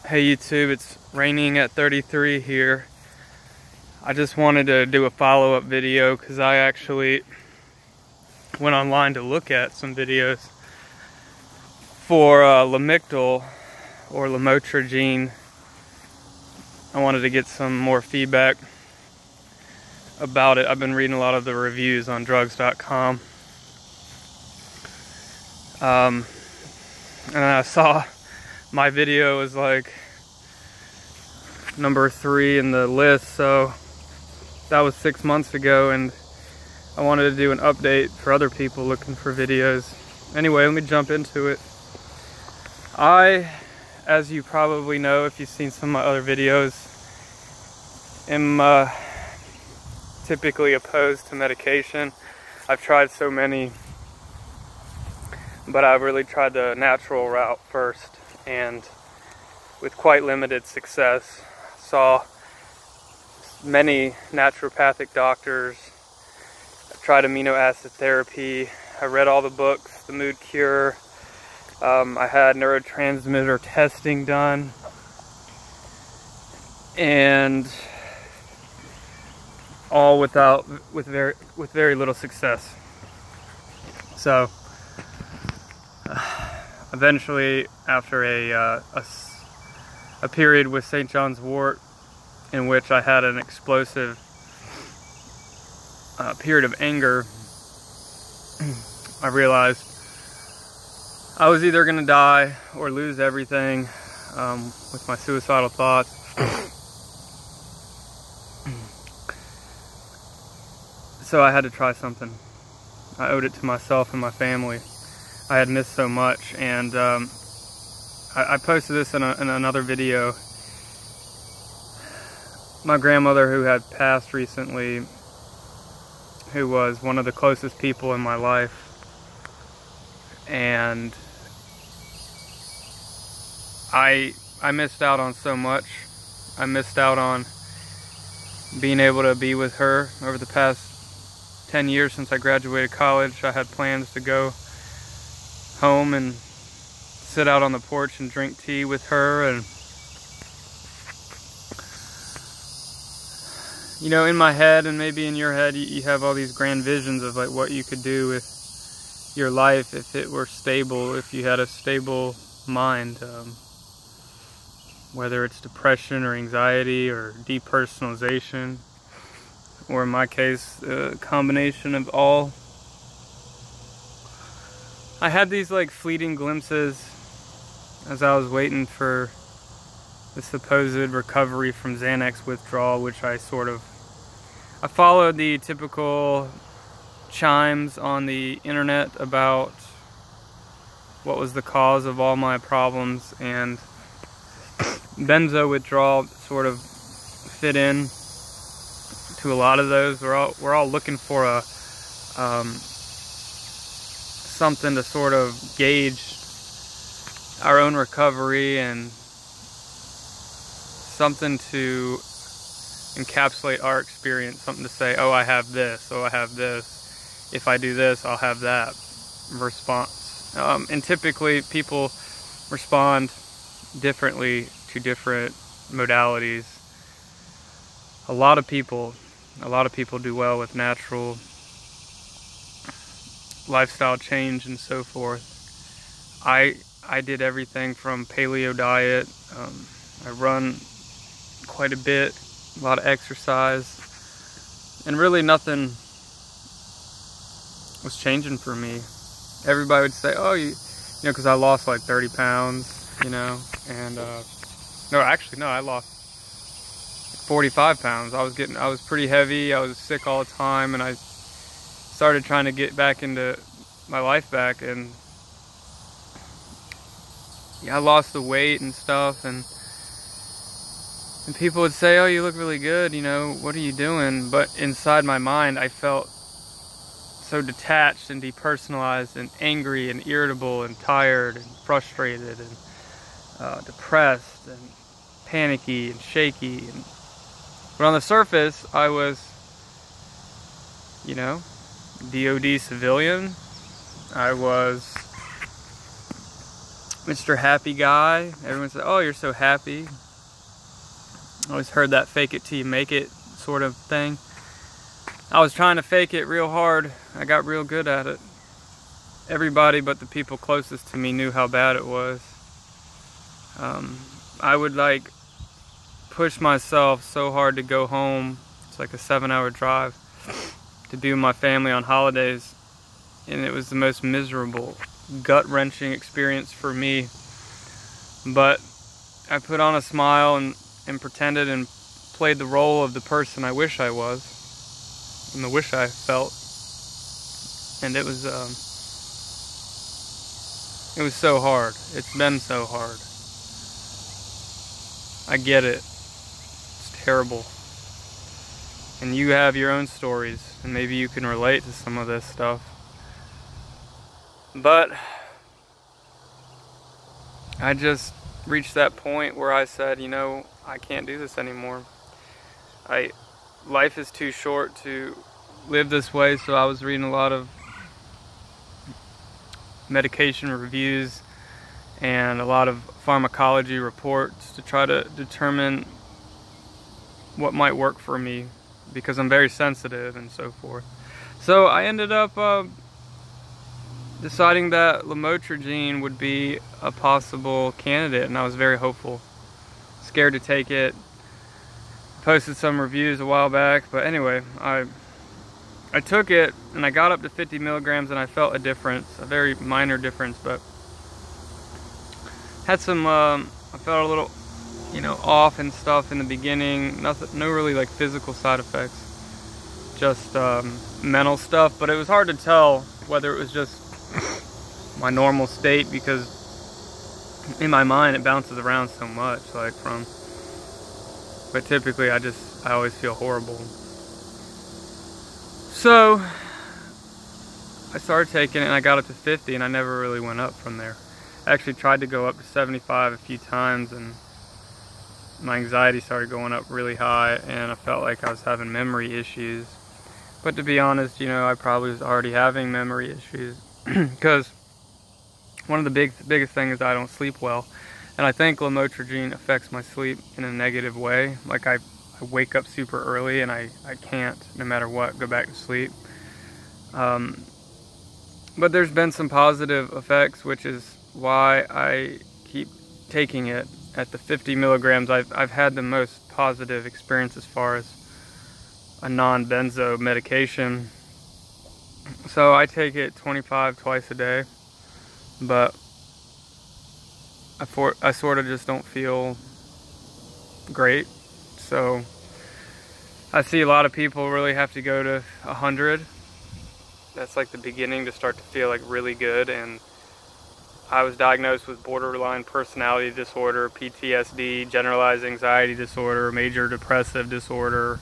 Hey YouTube, it's raining at 33 here. I just wanted to do a follow-up video because I actually went online to look at some videos for Lamictal or lamotrigine. I wanted to get some more feedback about it. I've been reading a lot of the reviews on drugs.com. And I saw my video was like number 3 in the list, so that was 6 months ago, and I wanted to do an update for other people looking for videos. Anyway, let me jump into it. I, as you probably know if you've seen some of my other videos, am typically opposed to medication. I've tried so many, but I've really tried the natural route first, and with quite limited success. Saw many naturopathic doctors. I tried amino acid therapy. I read all the books, The Mood Cure. I had neurotransmitter testing done, and all with very little success. So eventually, after a period with St. John's wort, in which I had an explosive period of anger, I realized I was either going to die or lose everything with my suicidal thoughts. So I had to try something. I owed it to myself and my family. I had missed so much, and I posted this in another video. My grandmother, who had passed recently, who was one of the closest people in my life, and I missed out on so much. I missed out on being able to be with her over the past 10 years since I graduated college. I had plans to go home and sit out on the porch and drink tea with her, and you know, in my head, and maybe in your head, you have all these grand visions of like what you could do with your life if it were stable, if you had a stable mind, whether it's depression or anxiety or depersonalization, or in my case, a combination of all. I had these like fleeting glimpses as I was waiting for the supposed recovery from Xanax withdrawal, which I followed the typical chimes on the internet about what was the cause of all my problems, and benzo withdrawal sort of fit in to a lot of those. We're all looking for a something to sort of gauge our own recovery, and something to encapsulate our experience, something to say, oh, I have this, oh, I have this, if I do this, I'll have that response. And typically people respond differently to different modalities. A lot of people do well with natural lifestyle change and so forth. I did everything from paleo diet. I run quite a bit, a lot of exercise, and really nothing was changing for me. Everybody would say, oh, you know, because I lost like 30 pounds, you know, and no, actually, no, I lost 45 pounds. I was pretty heavy. I was sick all the time, and I started trying to get back into my life back, and yeah, I lost the weight and stuff, and people would say, oh, you look really good, you know, what are you doing? But inside my mind, I felt so detached and depersonalized and angry and irritable and tired and frustrated and depressed and panicky and shaky. But on the surface, I was, you know, DOD civilian. I was Mr. Happy Guy. Everyone said, oh, you're so happy. I always heard that fake it till you make it sort of thing. I was trying to fake it real hard. I got real good at it. Everybody but the people closest to me knew how bad it was. I would like push myself so hard to go home. It's like a 7-hour drive to be with my family on holidays, and it was the most miserable, gut-wrenching experience for me. But I put on a smile and pretended and played the role of the person I wish I was and the wish I felt, and it was so hard. It's been so hard. I get it. It's terrible. And you have your own stories, and maybe you can relate to some of this stuff. But I just reached that point where I said, you know, I can't do this anymore. Life is too short to live this way, so I was reading a lot of medication reviews and a lot of pharmacology reports to try to determine what might work for me, because I'm very sensitive and so forth. So I ended up deciding that lamotrigine would be a possible candidate, and I was very hopeful. Scared to take it. Posted some reviews a while back, but anyway, I took it and I got up to 50 milligrams and I felt a difference, a very minor difference, but had some, I felt a little, you know, off and stuff in the beginning. Nothing, no really like physical side effects, just mental stuff, but it was hard to tell whether it was just my normal state, because in my mind it bounces around so much, like but typically I always feel horrible. So I started taking it and I got up to 50 and I never really went up from there. I actually tried to go up to 75 a few times and my anxiety started going up really high and I felt like I was having memory issues. But to be honest, you know, I probably was already having memory issues because one of the biggest things is I don't sleep well. And I think lamotrigine affects my sleep in a negative way. Like I wake up super early and I can't, no matter what, go back to sleep. But there's been some positive effects, which is why I keep taking it at the 50 milligrams. I've had the most positive experience as far as a non-benzo medication. So I take it 25 twice a day, but I sort of just don't feel great. So I see a lot of people really have to go to 100. That's like the beginning to start to feel like really good. And I was diagnosed with borderline personality disorder, PTSD, generalized anxiety disorder, major depressive disorder,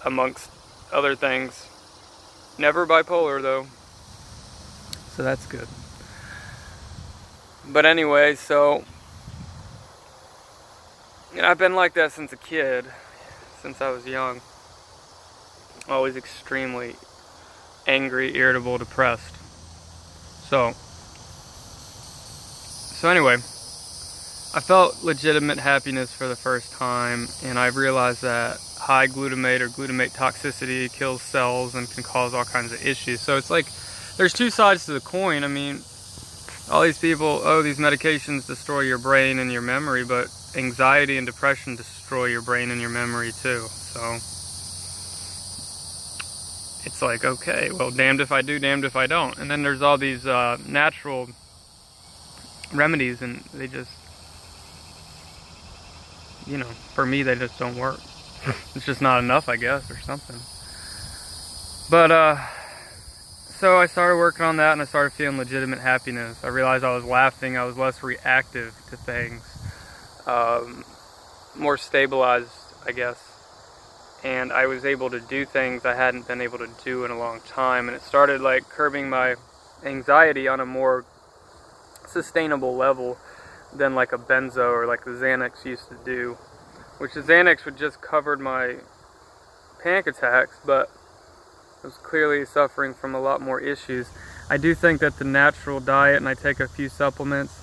amongst other things. Never bipolar though, so that's good. But anyway, so, you know, I've been like that since a kid, since I was young. Always extremely angry, irritable, depressed. So anyway, I felt legitimate happiness for the first time, and I realized that high glutamate or glutamate toxicity kills cells and can cause all kinds of issues. So it's like, there's two sides to the coin. I mean, all these people, oh, these medications destroy your brain and your memory, but anxiety and depression destroy your brain and your memory too. So it's like, okay, well, damned if I do, damned if I don't. And then there's all these natural remedies, and they just, you know, for me, they just don't work. It's just not enough, I guess, or something. But so I started working on that and I started feeling legitimate happiness. I realized I was laughing, I was less reactive to things, more stabilized, I guess. And I was able to do things I hadn't been able to do in a long time. And it started like curbing my anxiety on a more sustainable level than like a benzo or like the Xanax used to do. Which the Xanax would just covered my panic attacks, but I was clearly suffering from a lot more issues. I do think that the natural diet, and I take a few supplements,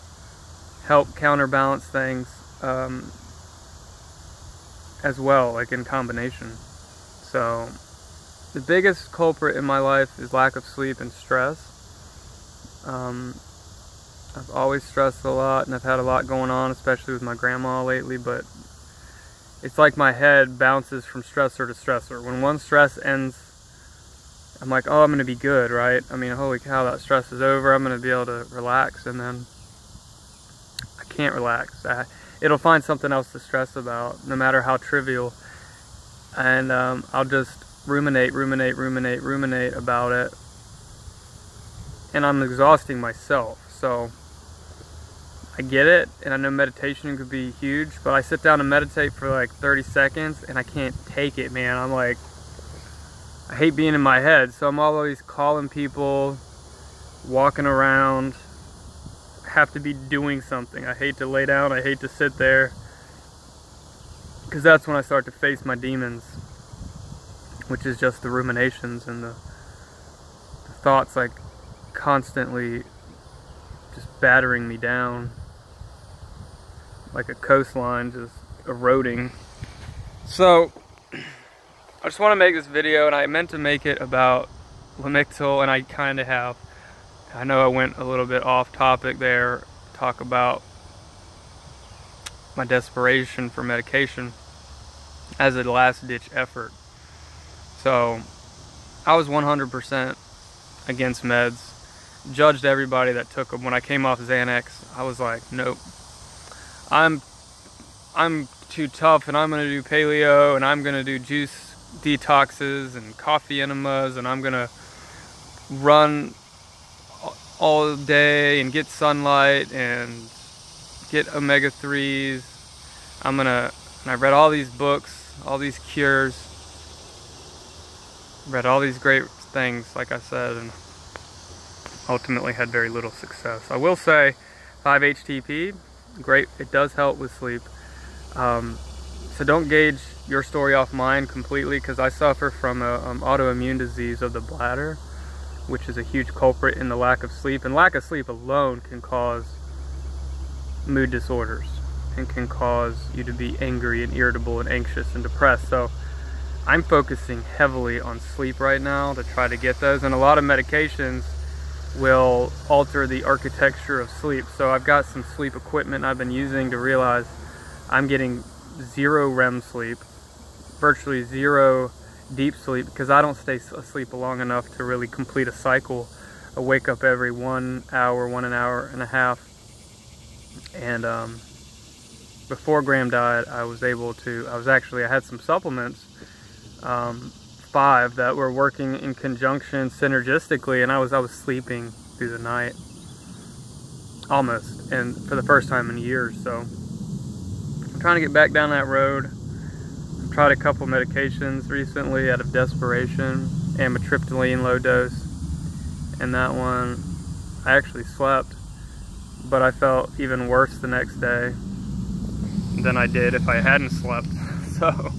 help counterbalance things as well, like in combination. So the biggest culprit in my life is lack of sleep and stress. I've always stressed a lot, and I've had a lot going on, especially with my grandma lately, but it's like my head bounces from stressor to stressor. When one stress ends, I'm like, oh, I'm going to be good, right? I mean, holy cow, that stress is over. I'm going to be able to relax, and then I can't relax. It'll find something else to stress about, no matter how trivial, and I'll just ruminate about it, and I'm exhausting myself. So I get it, and I know meditation could be huge, but I sit down and meditate for like 30 seconds and I can't take it, man. I'm like, I hate being in my head, so I'm always calling people, walking around, have to be doing something. I hate to lay down, I hate to sit there, because that's when I start to face my demons, which is just the ruminations and the thoughts like constantly just battering me down like a coastline, just eroding. So I just want to make this video, and I meant to make it about Lamictal, and I kind of have. I know I went a little bit off topic there, talk about my desperation for medication as a last ditch effort. So I was 100% against meds, judged everybody that took them. When I came off Xanax, I was like, nope, I'm too tough, and I'm gonna do paleo, and I'm gonna do juice detoxes and coffee enemas, and I'm gonna run all day and get sunlight and get omega-3s. And I read all these books, all these cures, read all these great things, like I said, and ultimately had very little success. I will say 5-HTP, great, it does help with sleep. So don't gauge your story off mine completely, because I suffer from an autoimmune disease of the bladder, which is a huge culprit in the lack of sleep. And lack of sleep alone can cause mood disorders and can cause you to be angry and irritable and anxious and depressed. So I'm focusing heavily on sleep right now to try to get those, and a lot of medications will alter the architecture of sleep. So I've got some sleep equipment I've been using to realize I'm getting 0 REM sleep, virtually 0 deep sleep, because I don't stay asleep long enough to really complete a cycle. I wake up every 1 hour, 1 hour and a half. And before Graham died, I had some supplements, 5 that were working in conjunction synergistically, and I was sleeping through the night almost, and for the first time in years. So I'm trying to get back down that road. I've tried a couple medications recently out of desperation, amitriptyline low dose, and that one I actually slept, but I felt even worse the next day than I did if I hadn't slept. So,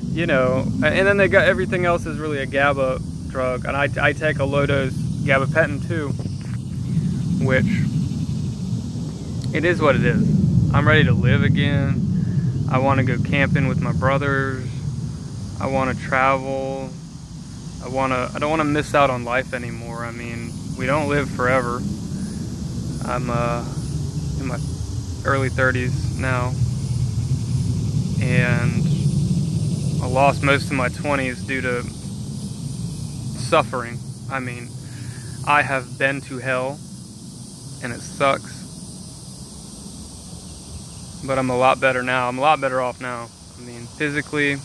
you know, and then they got everything else is really a GABA drug, and I take a low dose gabapentin too, which it is what it is. I'm ready to live again. I want to go camping with my brothers. I want to travel. I don't want to miss out on life anymore. I mean, we don't live forever. I'm in my early 30s now, and I lost most of my 20s due to suffering. I mean, I have been to hell, and it sucks. But I'm a lot better now. I'm a lot better off now. I mean, physically,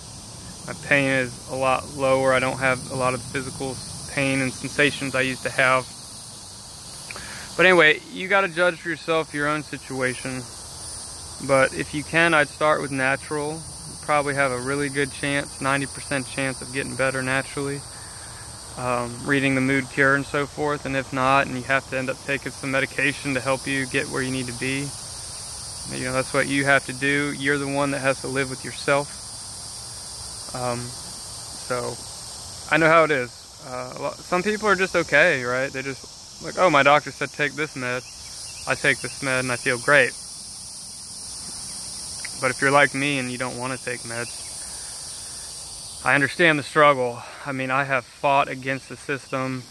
my pain is a lot lower. I don't have a lot of physical pain and sensations I used to have. But anyway, you got to judge for yourself your own situation. But if you can, I'd start with natural. You probably have a really good chance, 90% chance of getting better naturally. Reading the mood cure and so forth. And if not, and you have to end up taking some medication to help you get where you need to be, you know, that's what you have to do. You're the one that has to live with yourself. So I know how it is. Some people are just okay, right? They just like, oh, my doctor said take this med. I take this med and I feel great. But if you're like me and you don't want to take meds, I understand the struggle. I mean, I have fought against the system,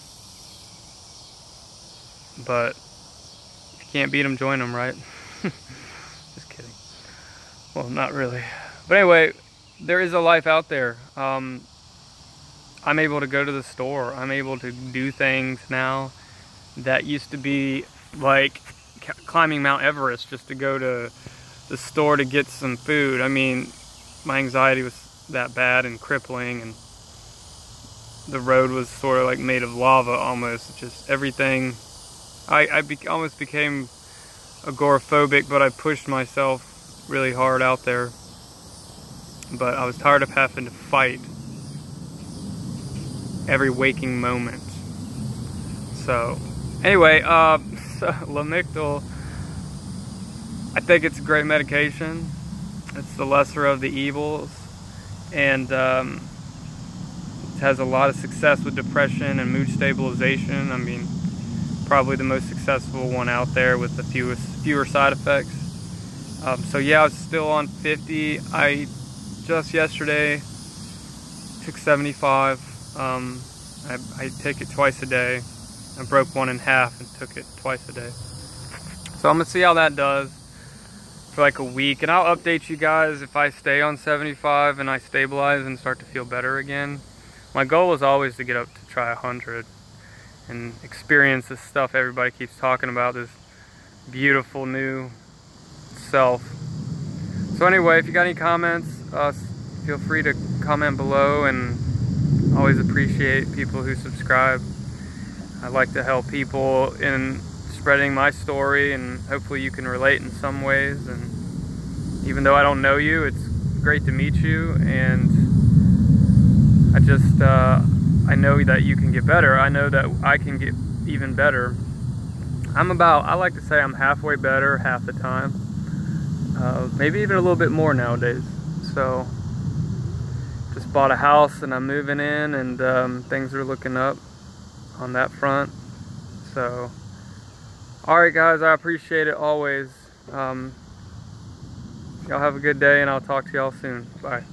but if you can't beat them, join them, right? Just kidding. Well, not really. But anyway, there is a life out there. I'm able to go to the store. I'm able to do things now that used to be like climbing Mount Everest just to go to the store to get some food. I mean, my anxiety was that bad and crippling, and the road was sort of like made of lava almost. Just everything. I almost became agoraphobic, but I pushed myself really hard out there. But I was tired of having to fight every waking moment. So anyway, so Lamictal, I think it's a great medication. It's the lesser of the evils, and it has a lot of success with depression and mood stabilization. I mean, probably the most successful one out there with the fewer side effects. So yeah, I was still on 50. I just yesterday took 75. I take it twice a day. I broke one in half and took it twice a day. So I'm gonna see how that does for like a week, and I'll update you guys if I stay on 75 and I stabilize and start to feel better again. My goal is always to get up to try 100 and experience this stuff everybody keeps talking about, this beautiful new self. So anyway, if you got any comments, feel free to comment below, and always appreciate people who subscribe. I like to help people in spreading my story, and hopefully you can relate in some ways. And even though I don't know you, it's great to meet you, and I know that you can get better. I know that I can get even better. I like to say I'm halfway better half the time. Maybe even a little bit more nowadays. So just bought a house and I'm moving in, and things are looking up on that front. So alright guys, I appreciate it always. Y'all have a good day, and I'll talk to y'all soon. Bye.